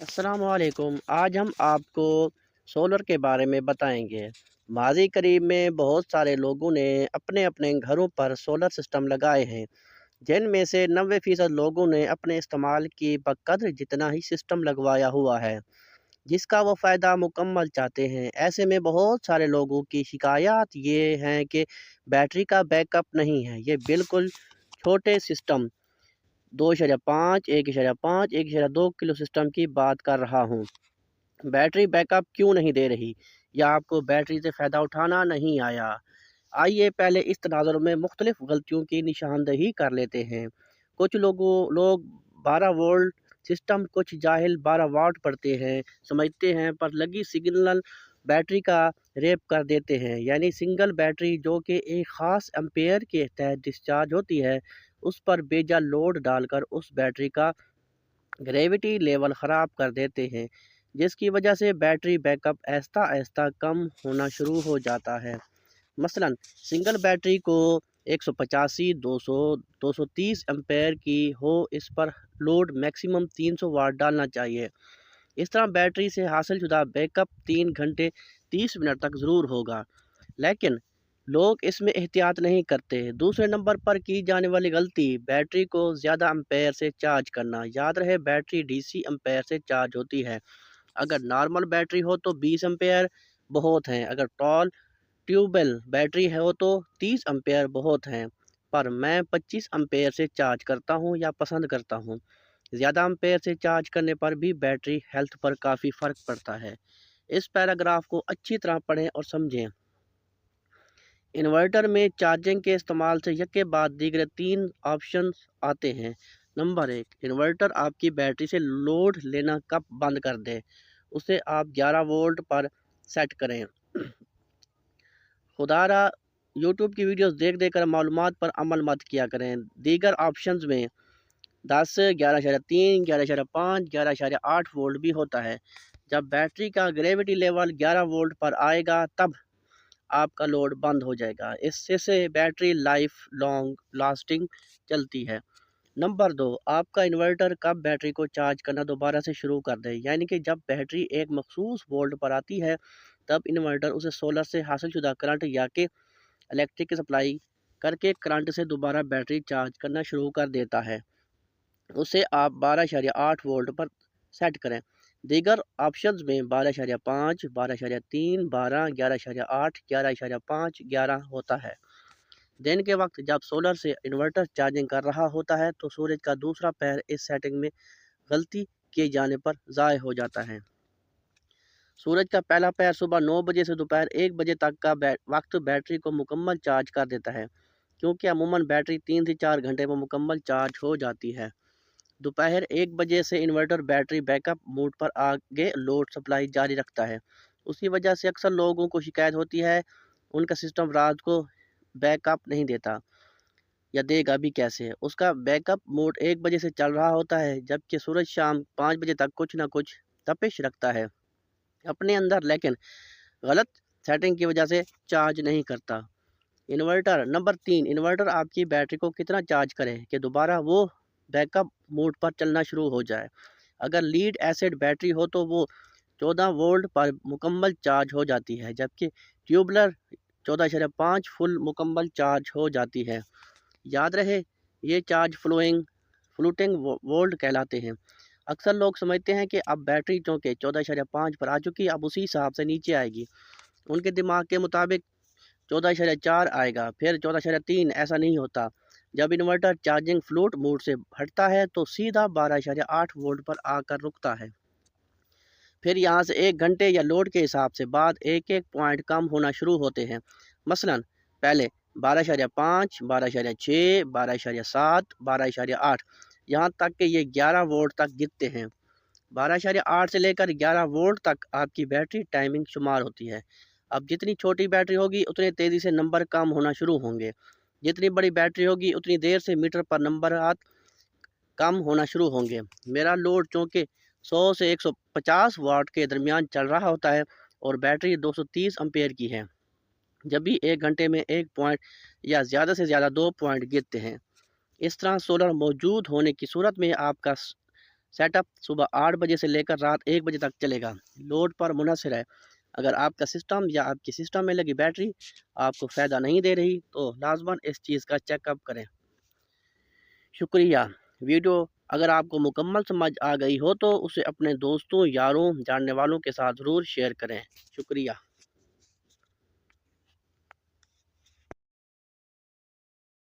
अस्सलाम वालेकुम। आज हम आपको सोलर के बारे में बताएंगे। माज़ी करीब में बहुत सारे लोगों ने अपने अपने घरों पर सोलर सिस्टम लगाए हैं, जिनमें से 90% लोगों ने अपने इस्तेमाल की बकद्र जितना ही सिस्टम लगवाया हुआ है, जिसका वो फ़ायदा मुकम्मल चाहते हैं। ऐसे में बहुत सारे लोगों की शिकायत ये हैं कि बैटरी का बैकअप नहीं है। ये बिल्कुल छोटे सिस्टम 2.5, 1.5, 1.2 किलो सिस्टम की बात कर रहा हूँ। बैटरी बैकअप क्यों नहीं दे रही, या आपको बैटरी से फ़ायदा उठाना नहीं आया? आइए पहले इस तनाज़ुर में मुख्तलिफ़ गलतियों की निशानदही कर लेते हैं। कुछ लोग 12 वोल्ट सिस्टम, कुछ जाहिल 12 वाट पढ़ते हैं समझते हैं, पर लगी सिग्नल बैटरी का रेप कर देते हैं। यानी सिंगल बैटरी जो कि एक ख़ास एम्पेयर के तहत डिस्चार्ज होती है, उस पर बेजा लोड डालकर उस बैटरी का ग्रेविटी लेवल ख़राब कर देते हैं, जिसकी वजह से बैटरी बैकअप आहिस्ता आहिस्ता कम होना शुरू हो जाता है। मसलन सिंगल बैटरी को 185, 200, 230 एम्पेयर की हो, इस पर लोड मैक्सिमम 300 वाट डालना चाहिए। इस तरह बैटरी से हासिल शुदा बैकअप 3 घंटे 30 मिनट तक ज़रूर होगा, लेकिन लोग इसमें एहतियात नहीं करते। दूसरे नंबर पर की जाने वाली गलती, बैटरी को ज़्यादा एम्पेयर से चार्ज करना। याद रहे, बैटरी डीसी एम्पेयर से चार्ज होती है। अगर नॉर्मल बैटरी हो तो 20 एम्पेयर बहुत हैं, अगर टॉल ट्यूबवेल बैटरी है हो तो 30 एम्पेयर बहुत हैं। पर मैं 25 एम्पेयर से चार्ज करता हूँ या पसंद करता हूँ। ज़्यादा एम्पेयर से चार्ज करने पर भी बैटरी हेल्थ पर काफ़ी फ़र्क पड़ता है। इस पैराग्राफ को अच्छी तरह पढ़ें और समझें। इन्वर्टर में चार्जिंग के इस्तेमाल से यके बाद दीगरे 3 ऑप्शंस आते हैं। नंबर 1, इन्वर्टर आपकी बैटरी से लोड लेना कब बंद कर दे। उसे आप 11 वोल्ट पर सेट करें। खुदारा यूट्यूब की वीडियोस देख देख कर मालूमात पर अमल मत किया करें। दीगर ऑप्शंस में 10, 11.3, 11.5, 11.8 वोल्ट भी होता है। जब बैटरी का ग्रेविटी लेवल 11 वोल्ट पर आएगा, तब आपका लोड बंद हो जाएगा। इससे से बैटरी लाइफ लॉन्ग लास्टिंग चलती है। नंबर 2, आपका इन्वर्टर कब बैटरी को चार्ज करना दोबारा से शुरू कर दे। यानी कि जब बैटरी एक मखसूस वोल्ट पर आती है, तब इन्वर्टर उसे सोलर से हासिल शुदा करंट या कि इलेक्ट्रिक की सप्लाई करके करंट से दोबारा बैटरी चार्ज करना शुरू कर देता है। उसे आप 12.8 वोल्ट पर सेट करें। दीगर ऑप्शंस में 12.5, 12.3, 12, 11.8, 11.5, 11 होता है। दिन के वक्त जब सोलर से इन्वर्टर चार्जिंग कर रहा होता है, तो सूरज का दूसरा पैर इस सेटिंग में गलती किए जाने पर ज़ाय हो जाता है। सूरज का पहला पैर सुबह 9 बजे से दोपहर 1 बजे तक का वक्त बैटरी को मुकम्मल चार्ज कर देता है, क्योंकि अमूमन बैटरी 3 से 4 घंटे में मुकम्मल चार्ज हो जाती है। दोपहर 1 बजे से इन्वर्टर बैटरी बैकअप मोड पर आगे लोड सप्लाई जारी रखता है। उसी वजह से अक्सर लोगों को शिकायत होती है, उनका सिस्टम रात को बैकअप नहीं देता, या देगा भी कैसे। उसका बैकअप मोड 1 बजे से चल रहा होता है, जबकि सूरज शाम 5 बजे तक कुछ ना कुछ तपिश रखता है अपने अंदर, लेकिन गलत सेटिंग की वजह से चार्ज नहीं करता। इन्वर्टर नंबर 3, इन्वर्टर आपकी बैटरी को कितना चार्ज करे कि दोबारा वो बैकअप मोड पर चलना शुरू हो जाए। अगर लीड एसिड बैटरी हो तो वो 14 वोल्ट पर मुकम्मल चार्ज हो जाती है, जबकि ट्यूबलर 14.5 फुल मुकम्मल चार्ज हो जाती है। याद रहे, ये चार्ज फ्लूटिंग वोल्ट कहलाते हैं। अक्सर लोग समझते हैं कि अब बैटरी चूँकि 14.5 पर आ चुकी, अब उसी हिसाब से नीचे आएगी। उनके दिमाग के मुताबिक 14.4 आएगा, फिर 14.3। ऐसा नहीं होता। जब इन्वर्टर चार्जिंग फ्लूट मोड से हटता है, तो सीधा 12.8 वोल्ट पर आकर रुकता है। फिर यहाँ से 1 घंटे या लोड के हिसाब से बाद एक-एक पॉइंट कम होना शुरू होते हैं। मसलन पहले 12.5, 12.6, 12.7, 12.8, यहाँ तक कि ये 11 वोल्ट तक गिरते हैं। 12.8 से लेकर 11 वोल्ट तक आपकी बैटरी टाइमिंग शुमार होती है। अब जितनी छोटी बैटरी होगी, उतनी तेज़ी से नंबर कम होना शुरू होंगे। जितनी बड़ी बैटरी होगी, उतनी देर से मीटर पर नंबरात कम होना शुरू होंगे। मेरा लोड चूँकि 100 से 150 वाट के दरमियान चल रहा होता है और बैटरी 230 एम्पेयर की है, जब भी 1 घंटे में 1 पॉइंट या ज़्यादा से ज़्यादा 2 पॉइंट गिरते हैं। इस तरह सोलर मौजूद होने की सूरत में आपका سیٹ اپ صبح 8 بجے سے لے کر رات 1 بجے تک چلے گا، لوڈ پر منحصر ہے۔ اگر آپ کا سسٹم یا آپ کی سسٹم میں لگی بیٹری آپ کو فائدہ نہیں دے رہی تو لازماً اس چیز کا چیک اپ کریں۔ شکریہ۔ ویڈیو اگر آپ کو مکمل سمجھ آ گئی ہو تو اسے اپنے دوستوں، یاروں، جاننے والوں کے ساتھ ضرور شیئر کریں۔ شکریہ۔